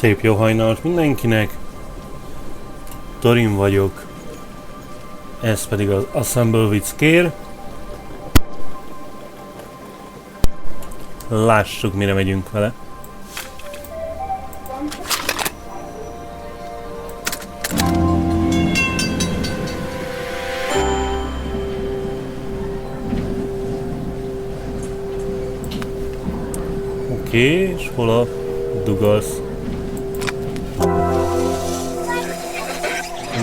Szép jó hajnalt mindenkinek. Thorin vagyok. Ez pedig az Assemble with Scare. Lássuk, mire megyünk vele. Oké, és hol a dugasz?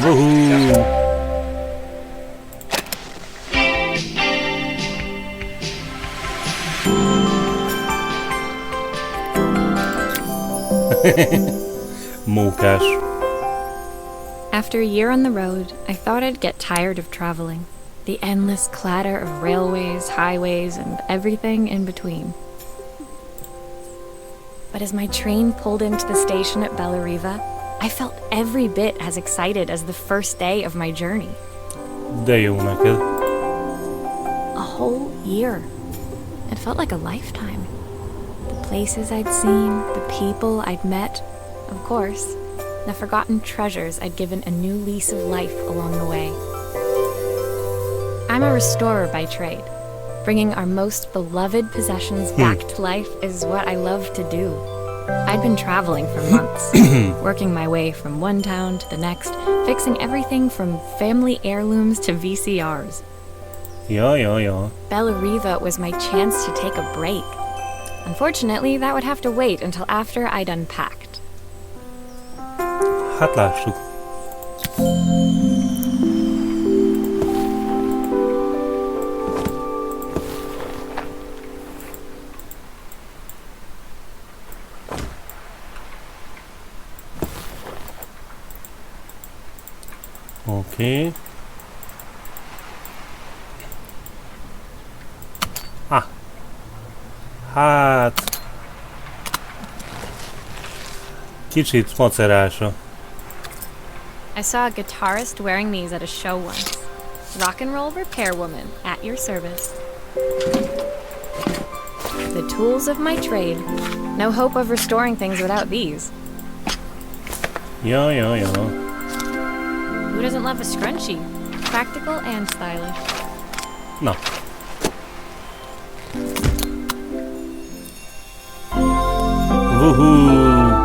Woohoo! Mókás. After a year on the road, I thought I'd get tired of traveling. The endless clatter of railways, highways, and everything in between. But as my train pulled into the station at Bellariva, I felt every bit as excited as the first day of my journey. De jó neked. A whole year. It felt like a lifetime. The places I'd seen, the people I'd met, of course, the forgotten treasures I'd given a new lease of life along the way. I'm a restorer by trade. Bringing our most beloved possessions back to life is what I love to do. I'd been traveling for months, working my way from one town to the next, fixing everything from family heirlooms to VCRs. Ja. Bellariva was my chance to take a break. Unfortunately, that would have to wait until after I'd unpacked. Hát lássuk. Oké. Hát... Kicsit macerása. I saw a guitarist wearing these at a show once. Rock and roll repair woman, at your service. The tools of my trade. No hope of restoring things without these. Ja. Who doesn't love a scrunchie? Practical and stylish. Na. Woohoo!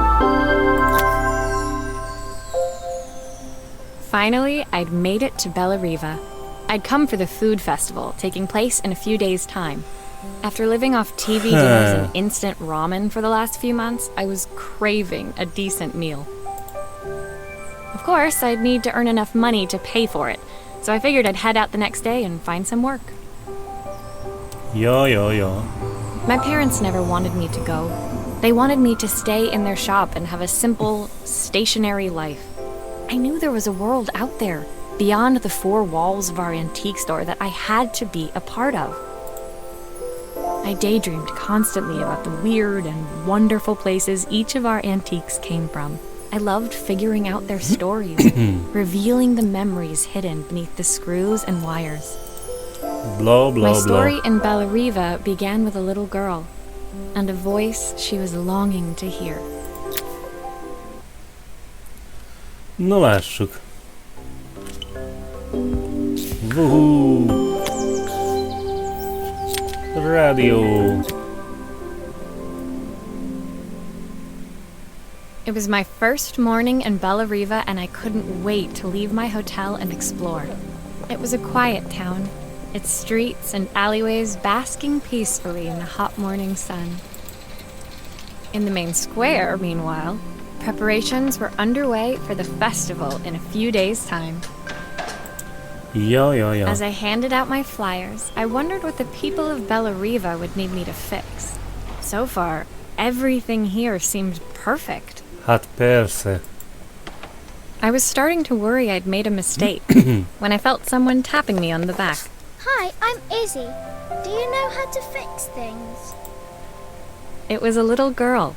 Finally, I'd made it to Bellariva. I'd come for the food festival, taking place in a few days' time. After living off TV dinners and instant ramen for the last few months, I was craving a decent meal. Of course, I'd need to earn enough money to pay for it, so I figured I'd head out the next day and find some work. Ja. My parents never wanted me to go. They wanted me to stay in their shop and have a simple, stationary life. I knew there was a world out there, beyond the four walls of our antique store, that I had to be a part of. I daydreamed constantly about the weird and wonderful places each of our antiques came from. I loved figuring out their stories, revealing the memories hidden beneath the screws and wires. Blah. My story in Bellariva began with a little girl, and a voice she was longing to hear. No lássuk. Woohoo! Radio. It was my first morning in Bellariva, and I couldn't wait to leave my hotel and explore. It was a quiet town, its streets and alleyways basking peacefully in the hot morning sun. In the main square, meanwhile, preparations were underway for the festival in a few days' time. Ja. As I handed out my flyers, I wondered what the people of Bellariva would need me to fix. So far, everything here seemed perfect. Hát persze. I was starting to worry I'd made a mistake when I felt someone tapping me on the back. Hi, I'm Izzy. Do you know how to fix things? It was a little girl,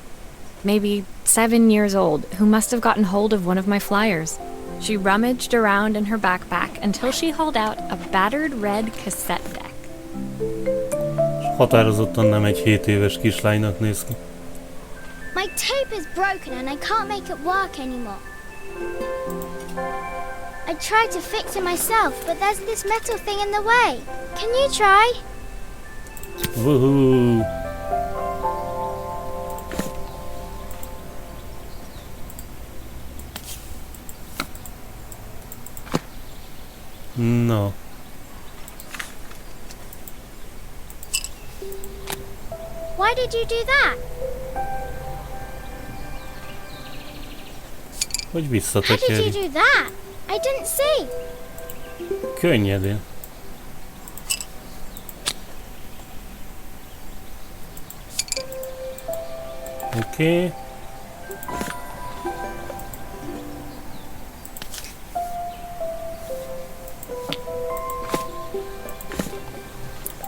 maybe 7 years old, who must have gotten hold of one of my flyers. She rummaged around in her backpack until she hauled out a battered red cassette deck. Határozottan nem egy 7 éves kislánynak néz ki. My My tape is broken and I can't make it work anymore. I tried to fix it myself, but there's this metal thing in the way. Can you try? Woohoo! No. Why did you do that? Hogy How did visszatekerj? you do that? I didn't see. Könnyedén. Oké.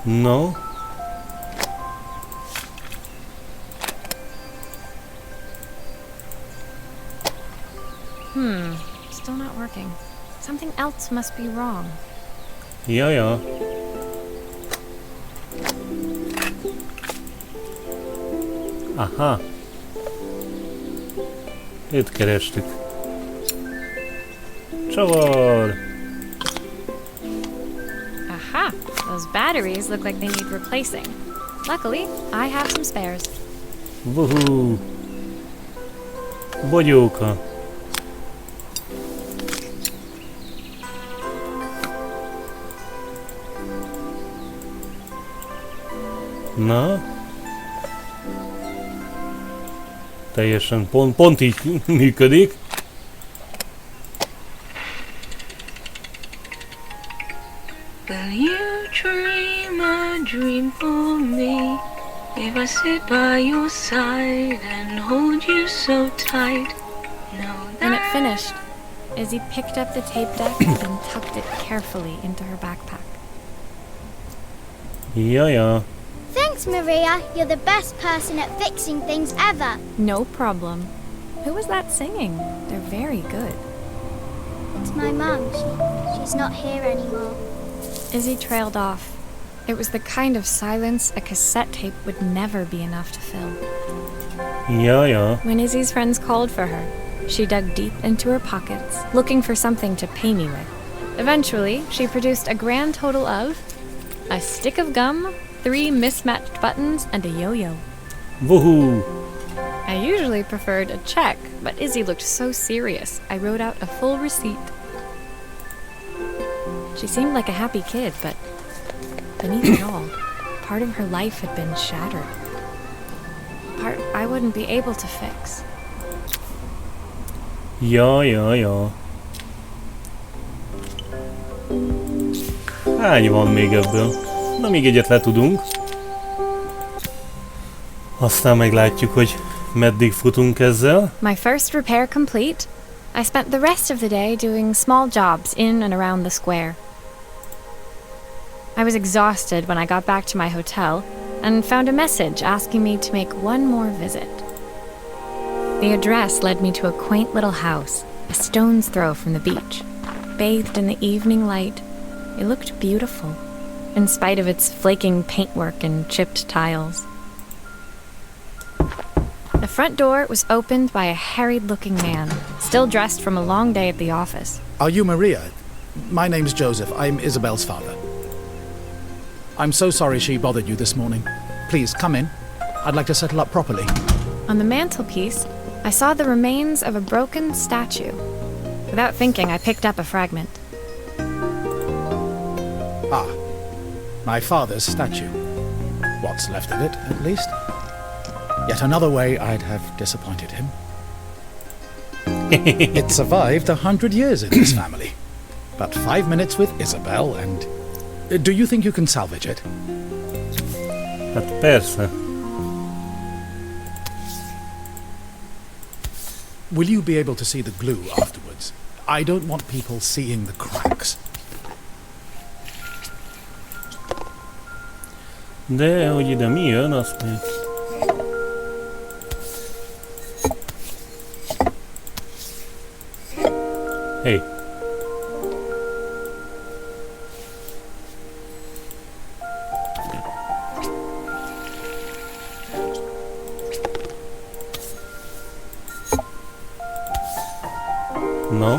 No. Still not working. Something else must be wrong. Ja. Aha. Őt kerestük. Csavar! Aha! Those batteries look like they need replacing. Luckily, I have some spares. Wuhú! Bogyóka! Na? Teljesen pont így működik. Will you dream a dream for me? If I sit by your side and hold you so tight. When it finished, Izzy picked up the tape deck and tucked it carefully into her backpack. Ja. Thanks, Maria. You're the best person at fixing things ever. No problem. Who was that singing? They're very good. It's my mum. She's not here anymore. Izzy trailed off. It was the kind of silence a cassette tape would never be enough to fill. Ja. When Izzy's friends called for her, she dug deep into her pockets, looking for something to pay me with. Eventually, she produced a grand total of a stick of gum, 3 mismatched buttons, and a yo-yo. Wuhú! I usually preferred a check, but Izzy looked so serious, I wrote out a full receipt. She seemed like a happy kid, but beneath it all, part of her life had been shattered. Part I wouldn't be able to fix. Ja. Hány van még ebből? Na, még egyet letudunk. Aztán meglátjuk, hogy meddig futunk ezzel. My first repair complete, I spent the rest of the day doing small jobs in and around the square. I was exhausted when I got back to my hotel and found a message asking me to make one more visit. The address led me to a quaint little house, a stone's throw from the beach. Bathed in the evening light, it looked beautiful, in spite of its flaking paintwork and chipped tiles. The front door was opened by a harried-looking man, still dressed from a long day at the office. Are you Maria? My name's Joseph. I'm Isabel's father. I'm so sorry she bothered you this morning. Please, come in. I'd like to settle up properly. On the mantelpiece, I saw the remains of a broken statue. Without thinking, I picked up a fragment. Ah, my father's statue. What's left of it, at least. Yet another way I'd have disappointed him. It survived 100 years in this family. But 5 minutes with Isabel and... Do you think you can salvage it? Hát persze. Will you be able to see the glue afterwards? I don't want people seeing the cracks. De hogy ide mi jön, azt még... Hey. No.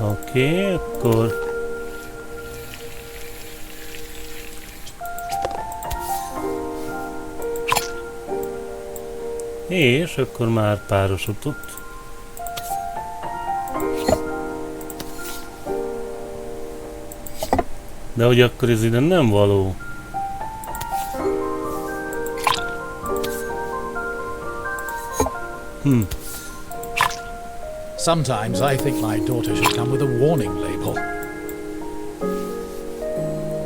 Oké, akkor... És akkor már párosodott. De hogy akkor ez ide nem való. Sometimes I think my daughter should come with a warning label.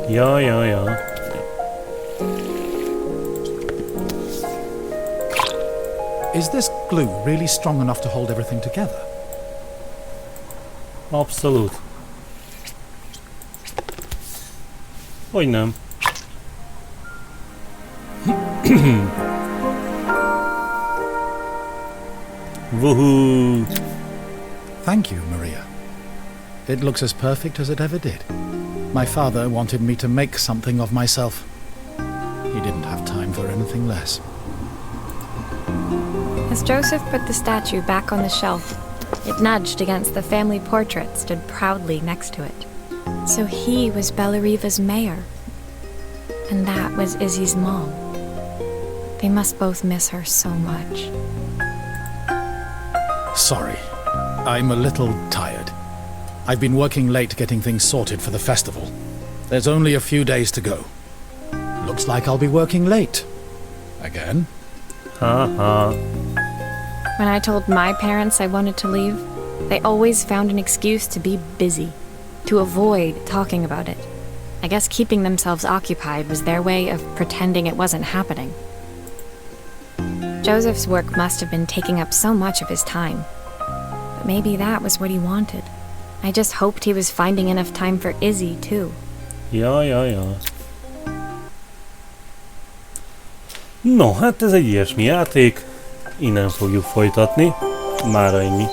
Ja. Is this glue really strong enough to hold everything together? Abszolút. Hogy nem? Woohoo! Thank you, Maria. It looks as perfect as it ever did. My father wanted me to make something of myself. He didn't have time for anything less. As Joseph put the statue back on the shelf, it nudged against the family portrait stood proudly next to it. So he was Bellariva's mayor. And that was Izzy's mom. They must both miss her so much. Sorry. I'm a little tired. I've been working late getting things sorted for the festival. There's only a few days to go. Looks like I'll be working late. Again? Haha. When I told my parents I wanted to leave, they always found an excuse to be busy, to avoid talking about it. I guess keeping themselves occupied was their way of pretending it wasn't happening. Joseph's work must have been taking up so much of his time. But maybe that was what he wanted. I just hoped he was finding enough time for Izzy, too. Ja. No, hát ez egy ilyesmi játék. Innen fogjuk folytatni. Mára ennyi.